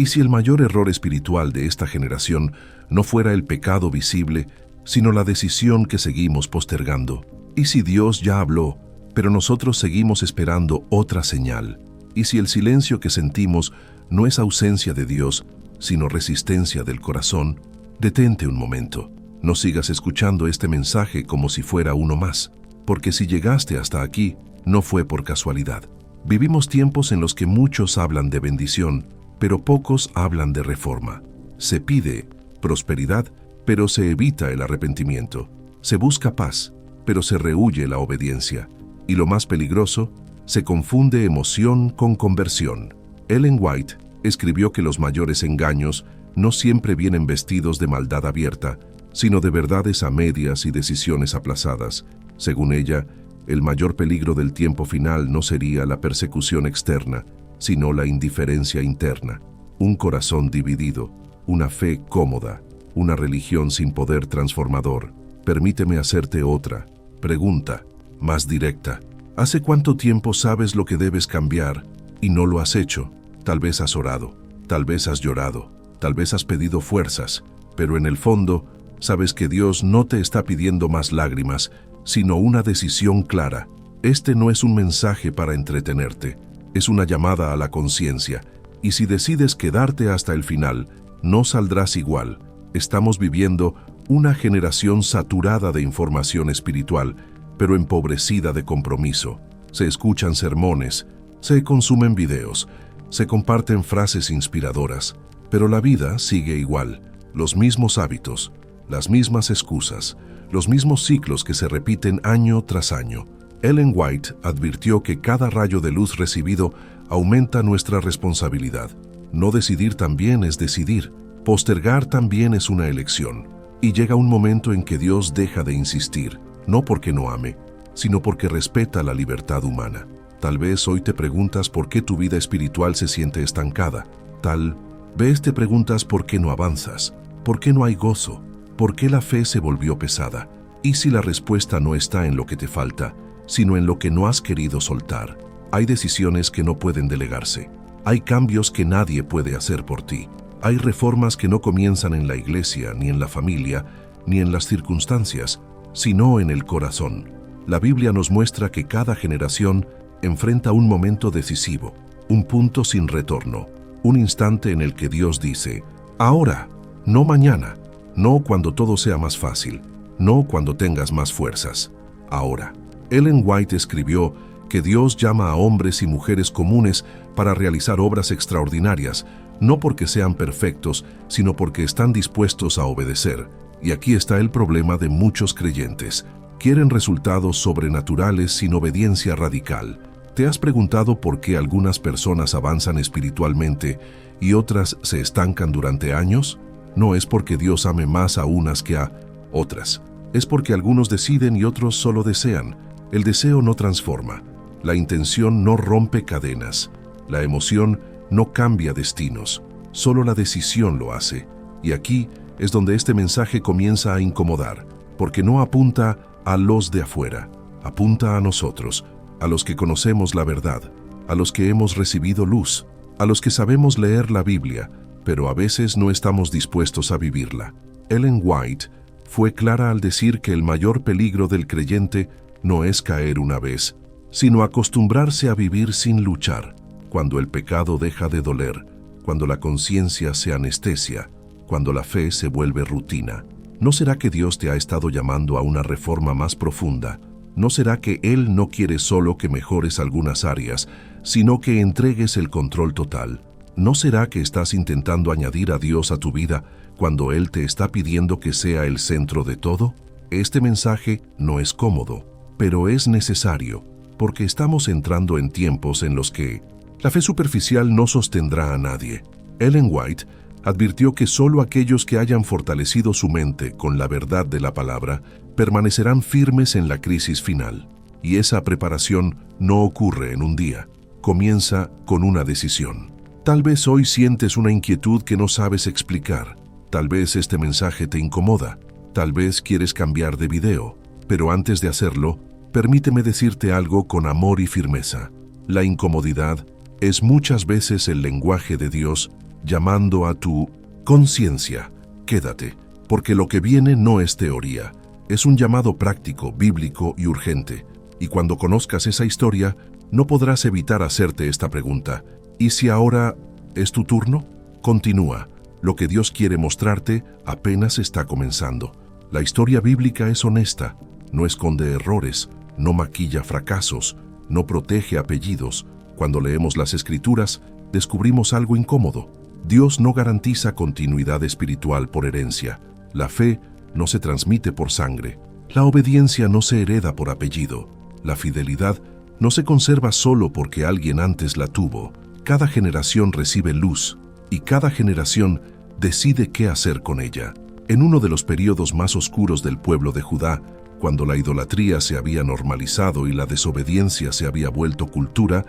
¿Y si el mayor error espiritual de esta generación no fuera el pecado visible, sino la decisión que seguimos postergando? ¿Y si Dios ya habló, pero nosotros seguimos esperando otra señal? ¿Y si el silencio que sentimos no es ausencia de Dios, sino resistencia del corazón? Detente un momento. No sigas escuchando este mensaje como si fuera uno más, porque si llegaste hasta aquí, no fue por casualidad. Vivimos tiempos en los que muchos hablan de bendición, pero pocos hablan de reforma. Se pide prosperidad, pero se evita el arrepentimiento. Se busca paz, pero se rehúye la obediencia. Y lo más peligroso, se confunde emoción con conversión. Ellen White escribió que los mayores engaños no siempre vienen vestidos de maldad abierta, sino de verdades a medias y decisiones aplazadas. Según ella, el mayor peligro del tiempo final no sería la persecución externa, sino la indiferencia interna, un corazón dividido, una fe cómoda, una religión sin poder transformador. Permíteme hacerte otra pregunta, más directa. ¿Hace cuánto tiempo sabes lo que debes cambiar y no lo has hecho? Tal vez has orado, tal vez has llorado, tal vez has pedido fuerzas, pero en el fondo sabes que Dios no te está pidiendo más lágrimas, sino una decisión clara. Este no es un mensaje para entretenerte, es una llamada a la conciencia, y si decides quedarte hasta el final, no saldrás igual. Estamos viviendo una generación saturada de información espiritual, pero empobrecida de compromiso. Se escuchan sermones, se consumen videos, se comparten frases inspiradoras, pero la vida sigue igual, los mismos hábitos, las mismas excusas, los mismos ciclos que se repiten año tras año. Ellen White advirtió que cada rayo de luz recibido aumenta nuestra responsabilidad. No decidir también es decidir, postergar también es una elección. Y llega un momento en que Dios deja de insistir, no porque no ame, sino porque respeta la libertad humana. Tal vez hoy te preguntas por qué tu vida espiritual se siente estancada. Tal vez te preguntas por qué no avanzas, por qué no hay gozo, por qué la fe se volvió pesada. Y si la respuesta no está en lo que te falta, sino en lo que no has querido soltar. Hay decisiones que no pueden delegarse. Hay cambios que nadie puede hacer por ti. Hay reformas que no comienzan en la iglesia, ni en la familia, ni en las circunstancias, sino en el corazón. La Biblia nos muestra que cada generación enfrenta un momento decisivo, un punto sin retorno, un instante en el que Dios dice, ahora, no mañana, no cuando todo sea más fácil, no cuando tengas más fuerzas, ahora. Ellen White escribió que Dios llama a hombres y mujeres comunes para realizar obras extraordinarias, no porque sean perfectos, sino porque están dispuestos a obedecer. Y aquí está el problema de muchos creyentes. Quieren resultados sobrenaturales sin obediencia radical. ¿Te has preguntado por qué algunas personas avanzan espiritualmente y otras se estancan durante años? No es porque Dios ame más a unas que a otras. Es porque algunos deciden y otros solo desean. El deseo no transforma. La intención no rompe cadenas. La emoción no cambia destinos. Solo la decisión lo hace. Y aquí es donde este mensaje comienza a incomodar, porque no apunta a los de afuera, apunta a nosotros, a los que conocemos la verdad, a los que hemos recibido luz, a los que sabemos leer la Biblia, pero a veces no estamos dispuestos a vivirla. Ellen White fue clara al decir que el mayor peligro del creyente no es caer una vez, sino acostumbrarse a vivir sin luchar, cuando el pecado deja de doler, cuando la conciencia se anestesia, cuando la fe se vuelve rutina. ¿No será que Dios te ha estado llamando a una reforma más profunda? ¿No será que Él no quiere solo que mejores algunas áreas, sino que entregues el control total? ¿No será que estás intentando añadir a Dios a tu vida cuando Él te está pidiendo que sea el centro de todo? Este mensaje no es cómodo, pero es necesario, porque estamos entrando en tiempos en los que la fe superficial no sostendrá a nadie. Ellen White advirtió que solo aquellos que hayan fortalecido su mente con la verdad de la palabra permanecerán firmes en la crisis final. Y esa preparación no ocurre en un día, comienza con una decisión. Tal vez hoy sientes una inquietud que no sabes explicar, tal vez este mensaje te incomoda, tal vez quieres cambiar de video, pero antes de hacerlo, permíteme decirte algo con amor y firmeza. La incomodidad es muchas veces el lenguaje de Dios llamando a tu conciencia. Quédate, porque lo que viene no es teoría, es un llamado práctico, bíblico y urgente. Y cuando conozcas esa historia, no podrás evitar hacerte esta pregunta: ¿y si ahora es tu turno? Continúa. Lo que Dios quiere mostrarte apenas está comenzando. La historia bíblica es honesta, no esconde errores, no maquilla fracasos, no protege apellidos. Cuando leemos las Escrituras, descubrimos algo incómodo. Dios no garantiza continuidad espiritual por herencia. La fe no se transmite por sangre. La obediencia no se hereda por apellido. La fidelidad no se conserva solo porque alguien antes la tuvo. Cada generación recibe luz y cada generación decide qué hacer con ella. En uno de los periodos más oscuros del pueblo de Judá, cuando la idolatría se había normalizado y la desobediencia se había vuelto cultura,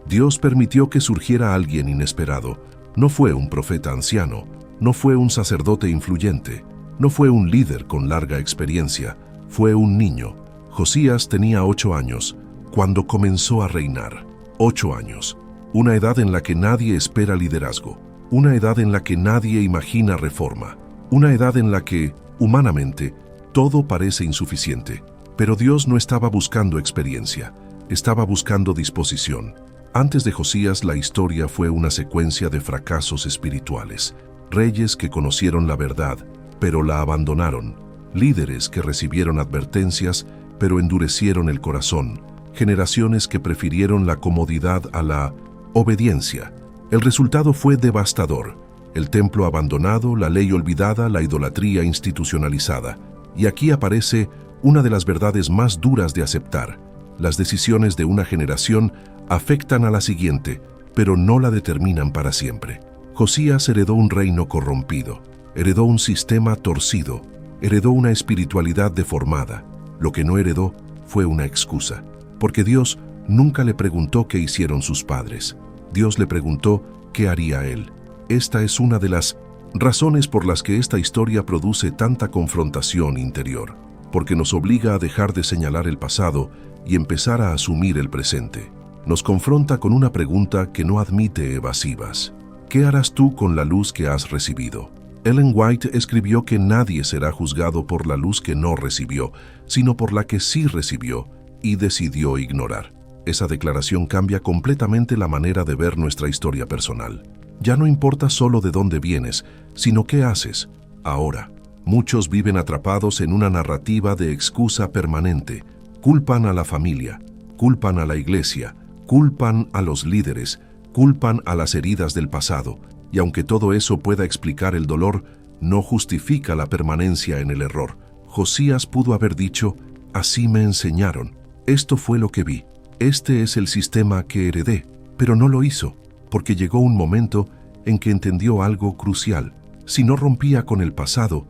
Dios permitió que surgiera alguien inesperado. No fue un profeta anciano, no fue un sacerdote influyente, no fue un líder con larga experiencia, fue un niño. Josías tenía 8 años cuando comenzó a reinar. 8 años, una edad en la que nadie espera liderazgo, una edad en la que nadie imagina reforma, una edad en la que, humanamente, todo parece insuficiente. Pero Dios no estaba buscando experiencia, estaba buscando disposición. Antes de Josías, la historia fue una secuencia de fracasos espirituales. Reyes que conocieron la verdad, pero la abandonaron. Líderes que recibieron advertencias, pero endurecieron el corazón. Generaciones que prefirieron la comodidad a la obediencia. El resultado fue devastador. El templo abandonado, la ley olvidada, la idolatría institucionalizada. Y aquí aparece una de las verdades más duras de aceptar. Las decisiones de una generación afectan a la siguiente, pero no la determinan para siempre. Josías heredó un reino corrompido, heredó un sistema torcido, heredó una espiritualidad deformada. Lo que no heredó fue una excusa, porque Dios nunca le preguntó qué hicieron sus padres. Dios le preguntó qué haría él. Esta es una de las razones por las que esta historia produce tanta confrontación interior, porque nos obliga a dejar de señalar el pasado y empezar a asumir el presente. Nos confronta con una pregunta que no admite evasivas. ¿Qué harás tú con la luz que has recibido? Ellen White escribió que nadie será juzgado por la luz que no recibió, sino por la que sí recibió y decidió ignorar. Esa declaración cambia completamente la manera de ver nuestra historia personal. Ya no importa solo de dónde vienes, sino qué haces ahora. Muchos viven atrapados en una narrativa de excusa permanente. Culpan a la familia, culpan a la iglesia, culpan a los líderes, culpan a las heridas del pasado, y aunque todo eso pueda explicar el dolor, no justifica la permanencia en el error. Josías pudo haber dicho: así me enseñaron, esto fue lo que vi, este es el sistema que heredé, pero no lo hizo, porque llegó un momento en que entendió algo crucial. Si no rompía con el pasado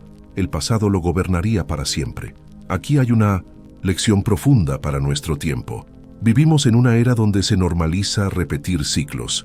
lo gobernaría para siempre. Aquí hay una lección profunda para nuestro tiempo. Vivimos en una era donde se normaliza repetir ciclos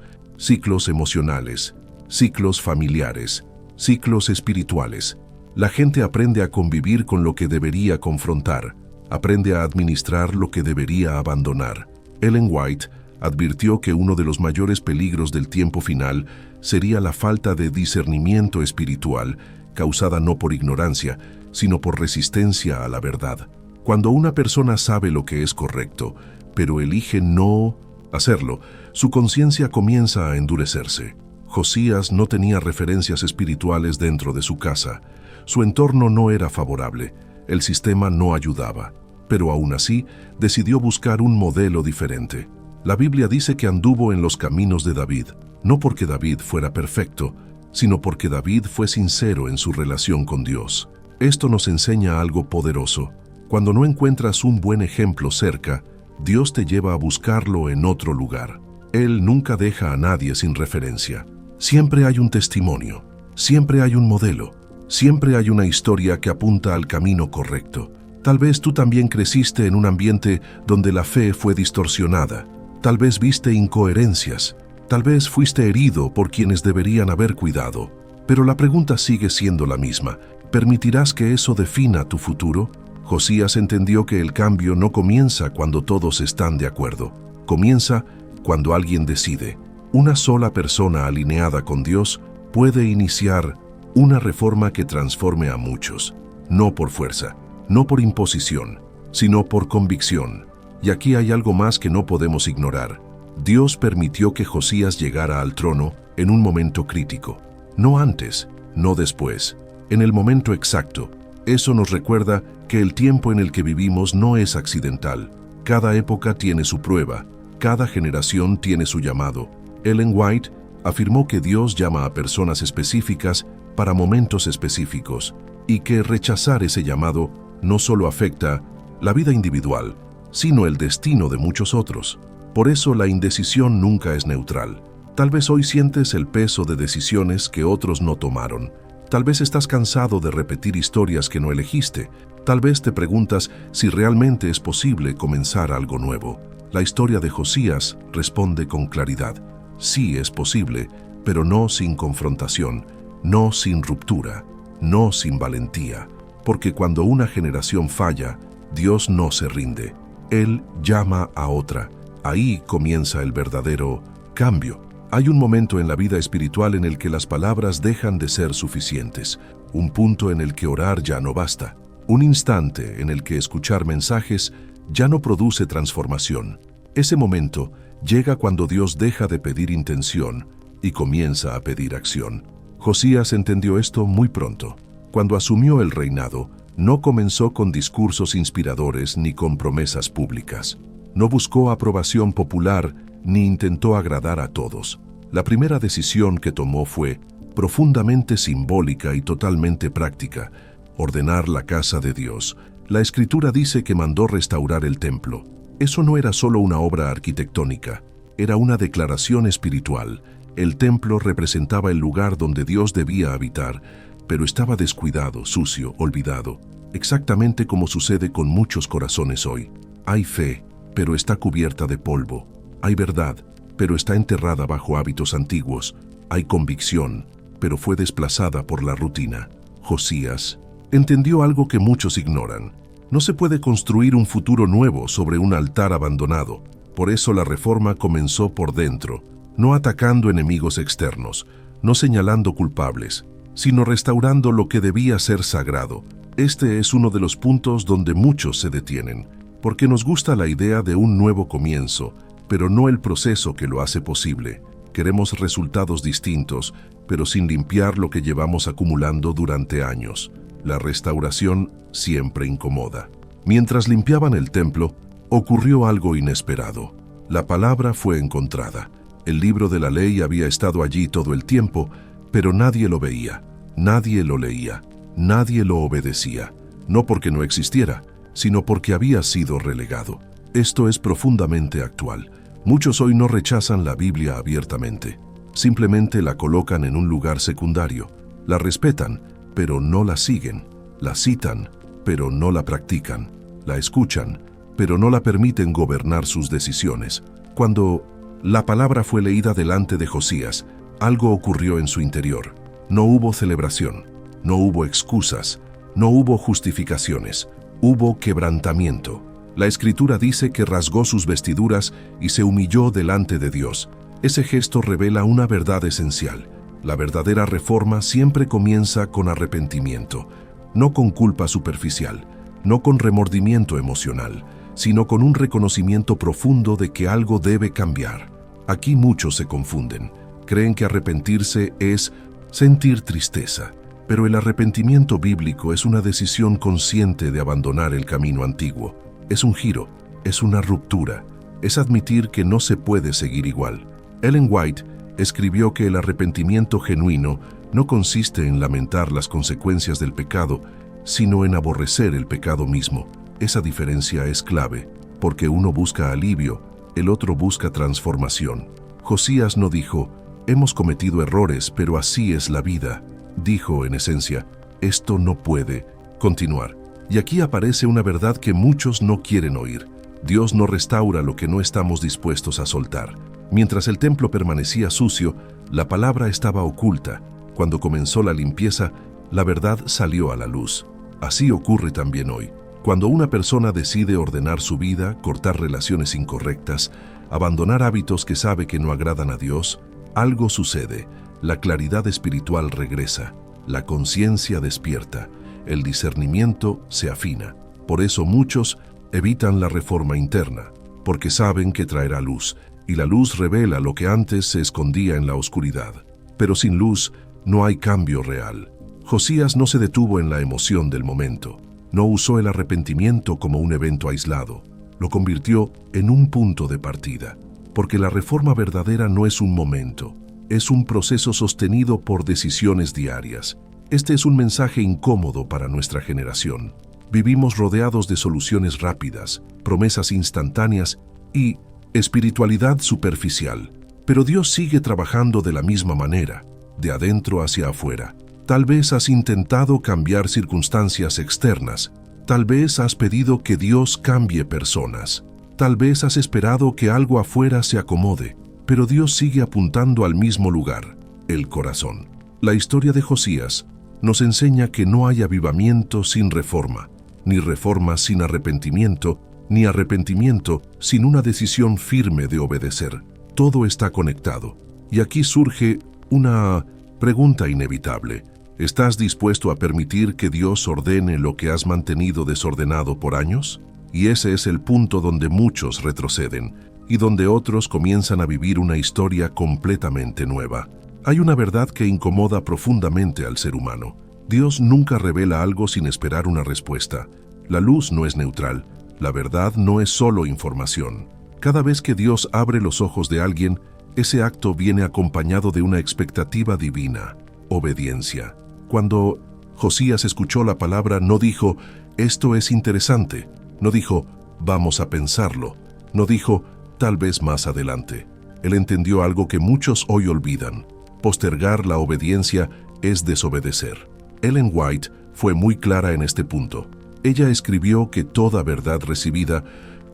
emocionales, ciclos familiares, ciclos espirituales. La gente aprende a convivir con lo que debería confrontar, aprende a administrar lo que debería abandonar. Ellen White advirtió que uno de los mayores peligros del tiempo final sería la falta de discernimiento espiritual, causada no por ignorancia, sino por resistencia a la verdad. Cuando una persona sabe lo que es correcto, pero elige no hacerlo, su conciencia comienza a endurecerse. Josías no tenía referencias espirituales dentro de su casa. Su entorno no era favorable, el sistema no ayudaba, pero aún así decidió buscar un modelo diferente. La Biblia dice que anduvo en los caminos de David, no porque David fuera perfecto, sino porque David fue sincero en su relación con Dios. Esto nos enseña algo poderoso. Cuando no encuentras un buen ejemplo cerca, Dios te lleva a buscarlo en otro lugar. Él nunca deja a nadie sin referencia. Siempre hay un testimonio, siempre hay un modelo, siempre hay una historia que apunta al camino correcto. Tal vez tú también creciste en un ambiente donde la fe fue distorsionada. Tal vez viste incoherencias. Tal vez fuiste herido por quienes deberían haber cuidado. Pero la pregunta sigue siendo la misma. ¿Permitirás que eso defina tu futuro? Josías entendió que el cambio no comienza cuando todos están de acuerdo. Comienza cuando alguien decide. Una sola persona alineada con Dios puede iniciar una reforma que transforme a muchos, no por fuerza, no por imposición, sino por convicción. Y aquí hay algo más que no podemos ignorar. Dios permitió que Josías llegara al trono en un momento crítico. No antes, no después, en el momento exacto. Eso nos recuerda que el tiempo en el que vivimos no es accidental. Cada época tiene su prueba, cada generación tiene su llamado. Ellen White afirmó que Dios llama a personas específicas para momentos específicos y que rechazar ese llamado no solo afecta la vida individual, sino el destino de muchos otros. Por eso la indecisión nunca es neutral. Tal vez hoy sientes el peso de decisiones que otros no tomaron. Tal vez estás cansado de repetir historias que no elegiste. Tal vez te preguntas si realmente es posible comenzar algo nuevo. La historia de Josías responde con claridad. Sí es posible, pero no sin confrontación, no sin ruptura, no sin valentía. Porque cuando una generación falla, Dios no se rinde. Él llama a otra. Ahí comienza el verdadero cambio. Hay un momento en la vida espiritual en el que las palabras dejan de ser suficientes, un punto en el que orar ya no basta, un instante en el que escuchar mensajes ya no produce transformación. Ese momento llega cuando Dios deja de pedir intención y comienza a pedir acción. Josías entendió esto muy pronto. Cuando asumió el reinado, no comenzó con discursos inspiradores ni con promesas públicas. No buscó aprobación popular ni intentó agradar a todos. La primera decisión que tomó fue profundamente simbólica y totalmente práctica: ordenar la casa de Dios. La Escritura dice que mandó restaurar el templo. Eso no era solo una obra arquitectónica, era una declaración espiritual. El templo representaba el lugar donde Dios debía habitar, pero estaba descuidado, sucio, olvidado, exactamente como sucede con muchos corazones hoy. Hay fe, pero está cubierta de polvo. Hay verdad, pero está enterrada bajo hábitos antiguos. Hay convicción, pero fue desplazada por la rutina. Josías entendió algo que muchos ignoran. No se puede construir un futuro nuevo sobre un altar abandonado. Por eso la reforma comenzó por dentro, no atacando enemigos externos, no señalando culpables, sino restaurando lo que debía ser sagrado. Este es uno de los puntos donde muchos se detienen, porque nos gusta la idea de un nuevo comienzo, pero no el proceso que lo hace posible. Queremos resultados distintos, pero sin limpiar lo que llevamos acumulando durante años. La restauración siempre incomoda. Mientras limpiaban el templo, ocurrió algo inesperado. La palabra fue encontrada. El libro de la ley había estado allí todo el tiempo, pero nadie lo veía, nadie lo leía, nadie lo obedecía. No porque no existiera, sino porque había sido relegado. Esto es profundamente actual. Muchos hoy no rechazan la Biblia abiertamente. Simplemente la colocan en un lugar secundario. La respetan, pero no la siguen. La citan, pero no la practican. La escuchan, pero no la permiten gobernar sus decisiones. Cuando la palabra fue leída delante de Josías, algo ocurrió en su interior. No hubo celebración, no hubo excusas, no hubo justificaciones, hubo quebrantamiento. La Escritura dice que rasgó sus vestiduras y se humilló delante de Dios. Ese gesto revela una verdad esencial. La verdadera reforma siempre comienza con arrepentimiento, no con culpa superficial, no con remordimiento emocional, sino con un reconocimiento profundo de que algo debe cambiar. Aquí muchos se confunden. Creen que arrepentirse es sentir tristeza, pero el arrepentimiento bíblico es una decisión consciente de abandonar el camino antiguo. Es un giro, es una ruptura, es admitir que no se puede seguir igual. Ellen White escribió que el arrepentimiento genuino no consiste en lamentar las consecuencias del pecado, sino en aborrecer el pecado mismo. Esa diferencia es clave, porque uno busca alivio, el otro busca transformación. Josías no dijo, hemos cometido errores, pero así es la vida. Dijo, en esencia, esto no puede continuar. Y aquí aparece una verdad que muchos no quieren oír. Dios no restaura lo que no estamos dispuestos a soltar. Mientras el templo permanecía sucio, la palabra estaba oculta. Cuando comenzó la limpieza, la verdad salió a la luz. Así ocurre también hoy. Cuando una persona decide ordenar su vida, cortar relaciones incorrectas, abandonar hábitos que sabe que no agradan a Dios, algo sucede. la claridad espiritual regresa, la conciencia despierta, el discernimiento se afina. Por eso muchos evitan la reforma interna, porque saben que traerá luz, y la luz revela lo que antes se escondía en la oscuridad. Pero sin luz no hay cambio real. Josías no se detuvo en la emoción del momento, no usó el arrepentimiento como un evento aislado, lo convirtió en un punto de partida, porque la reforma verdadera no es un momento, es un proceso sostenido por decisiones diarias. Este es un mensaje incómodo para nuestra generación. Vivimos rodeados de soluciones rápidas, promesas instantáneas y espiritualidad superficial. Pero Dios sigue trabajando de la misma manera, de adentro hacia afuera. Tal vez has intentado cambiar circunstancias externas. Tal vez has pedido que Dios cambie personas. Tal vez has esperado que algo afuera se acomode. Pero Dios sigue apuntando al mismo lugar, el corazón. La historia de Josías nos enseña que no hay avivamiento sin reforma, ni reforma sin arrepentimiento, ni arrepentimiento sin una decisión firme de obedecer. Todo está conectado. Y aquí surge una pregunta inevitable. ¿Estás dispuesto a permitir que Dios ordene lo que has mantenido desordenado por años? Y ese es el punto donde muchos retroceden, y donde otros comienzan a vivir una historia completamente nueva. Hay una verdad que incomoda profundamente al ser humano. Dios nunca revela algo sin esperar una respuesta. La luz no es neutral. La verdad no es solo información. Cada vez que Dios abre los ojos de alguien, ese acto viene acompañado de una expectativa divina, obediencia. Cuando Josías escuchó la palabra, no dijo, esto es interesante. No dijo, vamos a pensarlo. No dijo, tal vez más adelante. Él entendió algo que muchos hoy olvidan. Postergar la obediencia es desobedecer. Ellen White fue muy clara en este punto. Ella escribió que toda verdad recibida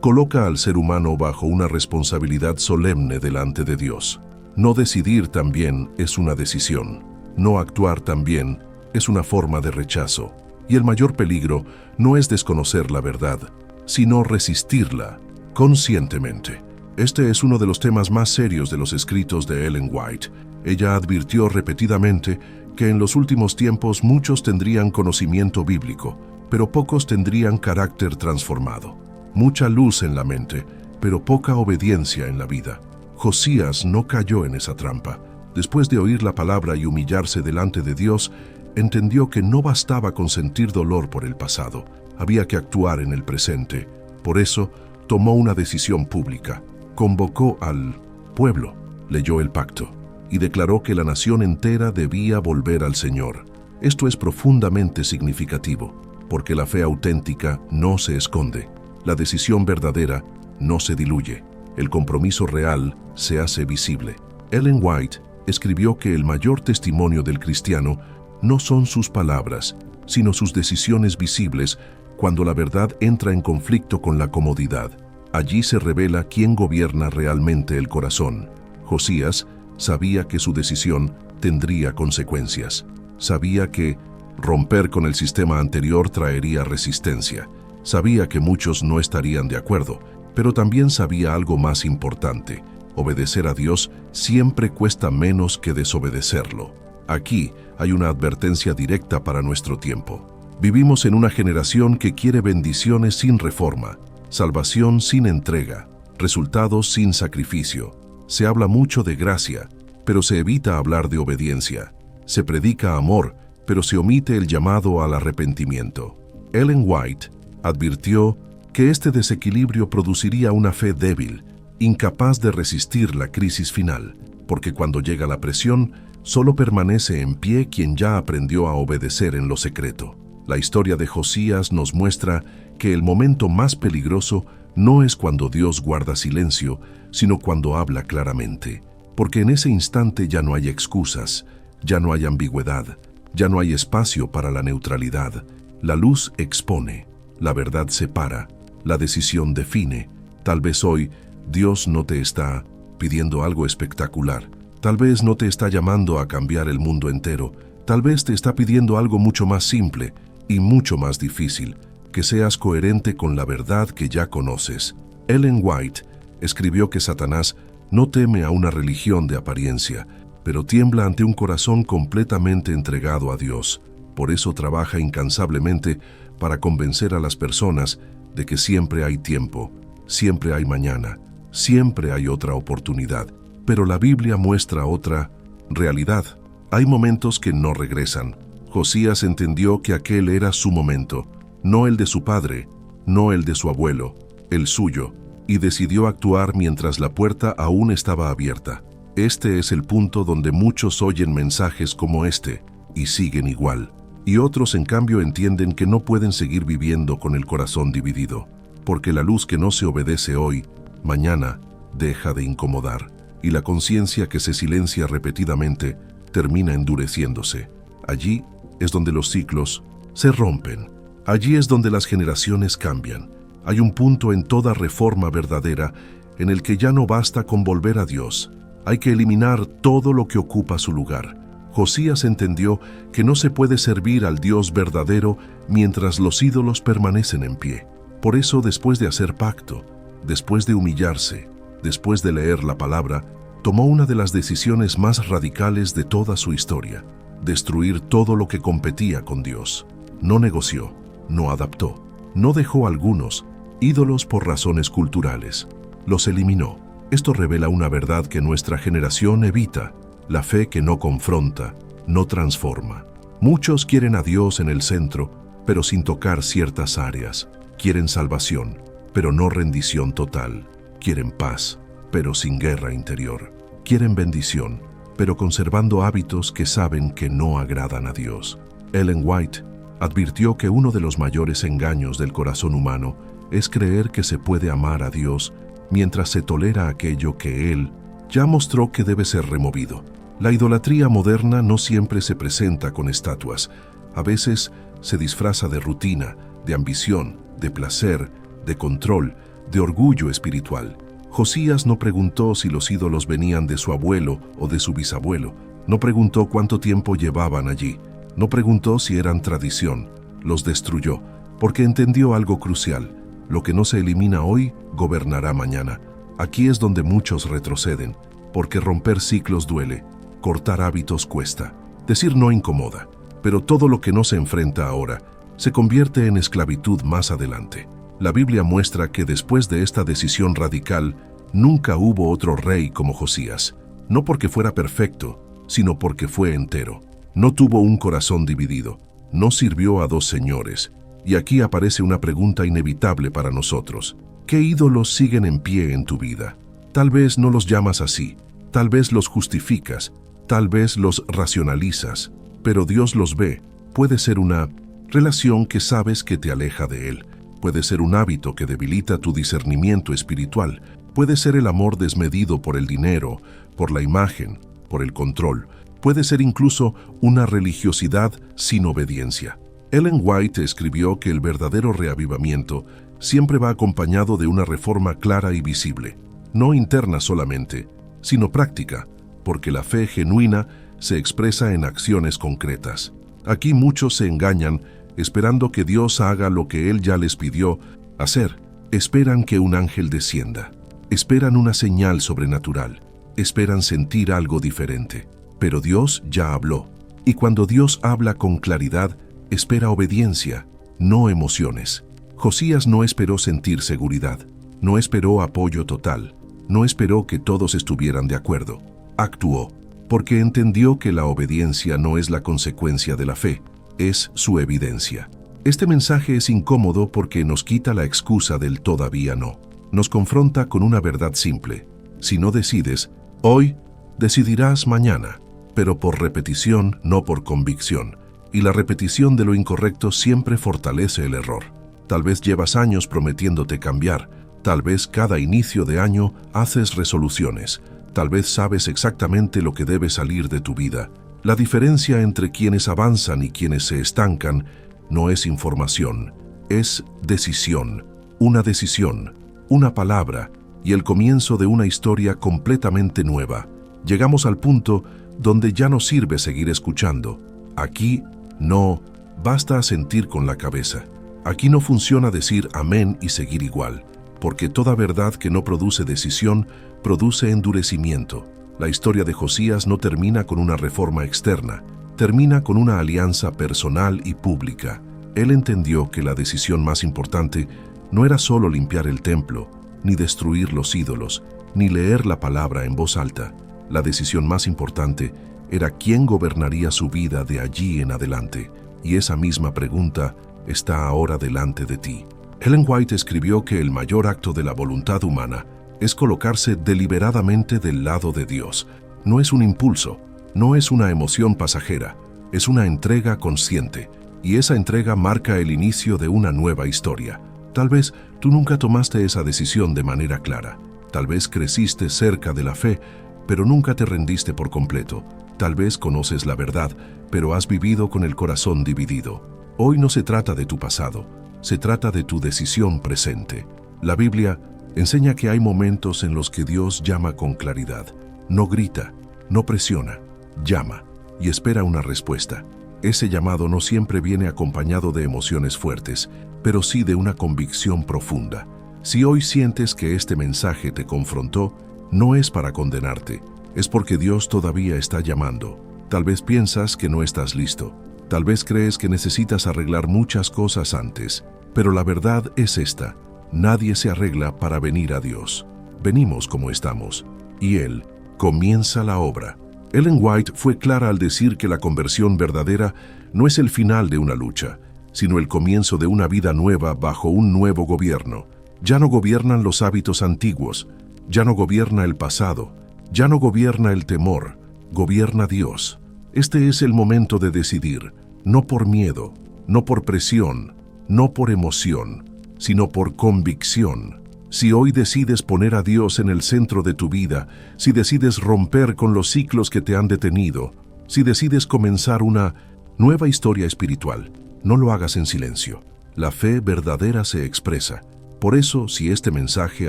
coloca al ser humano bajo una responsabilidad solemne delante de Dios. No decidir también es una decisión. No actuar también es una forma de rechazo. Y el mayor peligro no es desconocer la verdad, sino resistirla conscientemente. Este es uno de los temas más serios de los escritos de Ellen White. Ella advirtió repetidamente que en los últimos tiempos muchos tendrían conocimiento bíblico, pero pocos tendrían carácter transformado. Mucha luz en la mente, pero poca obediencia en la vida. Josías no cayó en esa trampa. Después de oír la palabra y humillarse delante de Dios, entendió que no bastaba con sentir dolor por el pasado. Había que actuar en el presente. Por eso, tomó una decisión pública. Convocó al pueblo, leyó el pacto y declaró que la nación entera debía volver al Señor. Esto es profundamente significativo, porque la fe auténtica no se esconde. La decisión verdadera no se diluye. El compromiso real se hace visible. Ellen White escribió que el mayor testimonio del cristiano no son sus palabras, sino sus decisiones visibles cuando la verdad entra en conflicto con la comodidad. Allí se revela quién gobierna realmente el corazón. Josías sabía que su decisión tendría consecuencias. Sabía que romper con el sistema anterior traería resistencia. Sabía que muchos no estarían de acuerdo, pero también sabía algo más importante. Obedecer a Dios siempre cuesta menos que desobedecerlo. Aquí hay una advertencia directa para nuestro tiempo. Vivimos en una generación que quiere bendiciones sin reforma, salvación sin entrega, resultados sin sacrificio. Se habla mucho de gracia, pero se evita hablar de obediencia. Se predica amor, pero se omite el llamado al arrepentimiento. Ellen White advirtió que este desequilibrio produciría una fe débil, incapaz de resistir la crisis final, porque cuando llega la presión, solo permanece en pie quien ya aprendió a obedecer en lo secreto. La historia de Josías nos muestra que el momento más peligroso no es cuando Dios guarda silencio, sino cuando habla claramente, porque en ese instante ya no hay excusas, ya no hay ambigüedad, ya no hay espacio para la neutralidad. La luz expone, la verdad separa, la decisión define. Tal vez hoy Dios no te está pidiendo algo espectacular, tal vez no te está llamando a cambiar el mundo entero, tal vez te está pidiendo algo mucho más simple y mucho más difícil, que seas coherente con la verdad que ya conoces. Ellen White escribió que Satanás no teme a una religión de apariencia, pero tiembla ante un corazón completamente entregado a Dios. Por eso trabaja incansablemente para convencer a las personas de que siempre hay tiempo, siempre hay mañana, siempre hay otra oportunidad. Pero la Biblia muestra otra realidad. Hay momentos que no regresan. Josías entendió que aquel era su momento, no el de su padre, no el de su abuelo, el suyo, y decidió actuar mientras la puerta aún estaba abierta. Este es el punto donde muchos oyen mensajes como este y siguen igual. Y otros, en cambio, entienden que no pueden seguir viviendo con el corazón dividido, porque la luz que no se obedece hoy, mañana, deja de incomodar, y la conciencia que se silencia repetidamente termina endureciéndose. Allí es donde los ciclos se rompen. Allí es donde las generaciones cambian. Hay un punto en toda reforma verdadera en el que ya no basta con volver a Dios. Hay que eliminar todo lo que ocupa su lugar. Josías entendió que no se puede servir al Dios verdadero mientras los ídolos permanecen en pie. Por eso, después de hacer pacto, después de humillarse, después de leer la palabra, tomó una de las decisiones más radicales de toda su historia: destruir todo lo que competía con Dios. No negoció, no adaptó, no dejó algunos ídolos por razones culturales. Los eliminó. Esto revela una verdad que nuestra generación evita: la fe que no confronta, no transforma. Muchos quieren a Dios en el centro, pero sin tocar ciertas áreas. Quieren salvación, pero no rendición total. Quieren paz, pero sin guerra interior. Quieren bendición, pero conservando hábitos que saben que no agradan a Dios. Ellen White advirtió que uno de los mayores engaños del corazón humano es creer que se puede amar a Dios mientras se tolera aquello que Él ya mostró que debe ser removido. La idolatría moderna no siempre se presenta con estatuas. A veces se disfraza de rutina, de ambición, de placer, de control, de orgullo espiritual. Josías no preguntó si los ídolos venían de su abuelo o de su bisabuelo. No preguntó cuánto tiempo llevaban allí. No preguntó si eran tradición. Los destruyó, porque entendió algo crucial: lo que no se elimina hoy, gobernará mañana. Aquí es donde muchos retroceden, porque romper ciclos duele, cortar hábitos cuesta, decir no incomoda, pero todo lo que no se enfrenta ahora se convierte en esclavitud más adelante. La Biblia muestra que después de esta decisión radical, nunca hubo otro rey como Josías, no porque fuera perfecto, sino porque fue entero. No tuvo un corazón dividido, no sirvió a dos señores. Y aquí aparece una pregunta inevitable para nosotros: ¿qué ídolos siguen en pie en tu vida? Tal vez no los llamas así, tal vez los justificas, tal vez los racionalizas, pero Dios los ve. Puede ser una relación que sabes que te aleja de Él, puede ser un hábito que debilita tu discernimiento espiritual, puede ser el amor desmedido por el dinero, por la imagen, por el control, puede ser incluso una religiosidad sin obediencia. Ellen White escribió que el verdadero reavivamiento siempre va acompañado de una reforma clara y visible, no interna solamente, sino práctica, porque la fe genuina se expresa en acciones concretas. Aquí muchos se engañan esperando que Dios haga lo que Él ya les pidió hacer. Esperan que un ángel descienda, esperan una señal sobrenatural, esperan sentir algo diferente. Pero Dios ya habló, y cuando Dios habla con claridad, espera obediencia, no emociones. Josías no esperó sentir seguridad, no esperó apoyo total, no esperó que todos estuvieran de acuerdo. Actuó, porque entendió que la obediencia no es la consecuencia de la fe, es su evidencia. Este mensaje es incómodo porque nos quita la excusa del todavía no. Nos confronta con una verdad simple: si no decides hoy, decidirás mañana, pero por repetición, no por convicción. Y la repetición de lo incorrecto siempre fortalece el error. Tal vez llevas años prometiéndote cambiar, tal vez cada inicio de año haces resoluciones, tal vez sabes exactamente lo que debe salir de tu vida. La diferencia entre quienes avanzan y quienes se estancan no es información, es decisión. Una decisión, una palabra y el comienzo de una historia completamente nueva. Llegamos al punto donde ya no sirve seguir escuchando. Aquí no basta asentir con la cabeza. Aquí no funciona decir amén y seguir igual, porque toda verdad que no produce decisión produce endurecimiento. La historia de Josías no termina con una reforma externa, termina con una alianza personal y pública. Él entendió que la decisión más importante no era solo limpiar el templo, ni destruir los ídolos, ni leer la palabra en voz alta. La decisión más importante era quién gobernaría su vida de allí en adelante, y esa misma pregunta está ahora delante de ti. Ellen White escribió que el mayor acto de la voluntad humana es colocarse deliberadamente del lado de Dios. No es un impulso, no es una emoción pasajera, es una entrega consciente, y esa entrega marca el inicio de una nueva historia. Tal vez tú nunca tomaste esa decisión de manera clara. Tal vez creciste cerca de la fe, pero nunca te rendiste por completo. Tal vez conoces la verdad, pero has vivido con el corazón dividido. Hoy no se trata de tu pasado, se trata de tu decisión presente. La Biblia enseña que hay momentos en los que Dios llama con claridad. No grita, no presiona, llama y espera una respuesta. Ese llamado no siempre viene acompañado de emociones fuertes, pero sí de una convicción profunda. Si hoy sientes que este mensaje te confrontó, no es para condenarte, es porque Dios todavía está llamando. Tal vez piensas que no estás listo, tal vez crees que necesitas arreglar muchas cosas antes, pero la verdad es esta: nadie se arregla para venir a Dios. Venimos como estamos, y Él comienza la obra. Ellen White fue clara al decir que la conversión verdadera no es el final de una lucha, sino el comienzo de una vida nueva bajo un nuevo gobierno. Ya no gobiernan los hábitos antiguos, ya no gobierna el pasado, ya no gobierna el temor, gobierna Dios. Este es el momento de decidir, no por miedo, no por presión, no por emoción, sino por convicción. Si hoy decides poner a Dios en el centro de tu vida, si decides romper con los ciclos que te han detenido, si decides comenzar una nueva historia espiritual, no lo hagas en silencio. La fe verdadera se expresa. Por eso, si este mensaje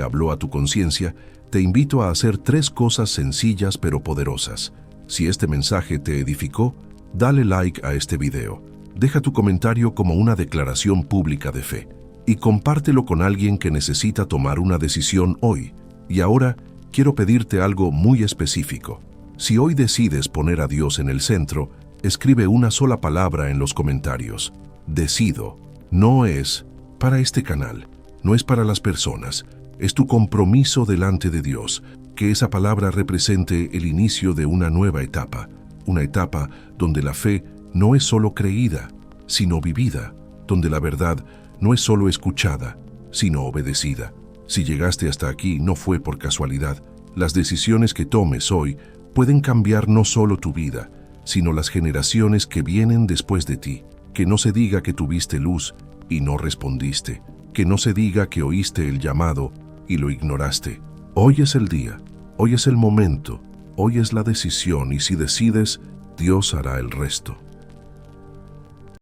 habló a tu conciencia, te invito a hacer 3 cosas sencillas pero poderosas. Si este mensaje te edificó, dale like a este video. Deja tu comentario como una declaración pública de fe y compártelo con alguien que necesita tomar una decisión hoy. Y ahora, quiero pedirte algo muy específico. Si hoy decides poner a Dios en el centro, escribe una sola palabra en los comentarios. Decido. No es para este canal, no es para las personas, es tu compromiso delante de Dios, que esa palabra represente el inicio de una nueva etapa, una etapa donde la fe no es solo creída, sino vivida, donde la verdad no es solo escuchada, sino obedecida. Si llegaste hasta aquí no fue por casualidad. Las decisiones que tomes hoy pueden cambiar no solo tu vida, sino las generaciones que vienen después de ti. Que no se diga que tuviste luz y no respondiste. Que no se diga que oíste el llamado y lo ignoraste. Hoy es el día, hoy es el momento, hoy es la decisión, y si decides, Dios hará el resto.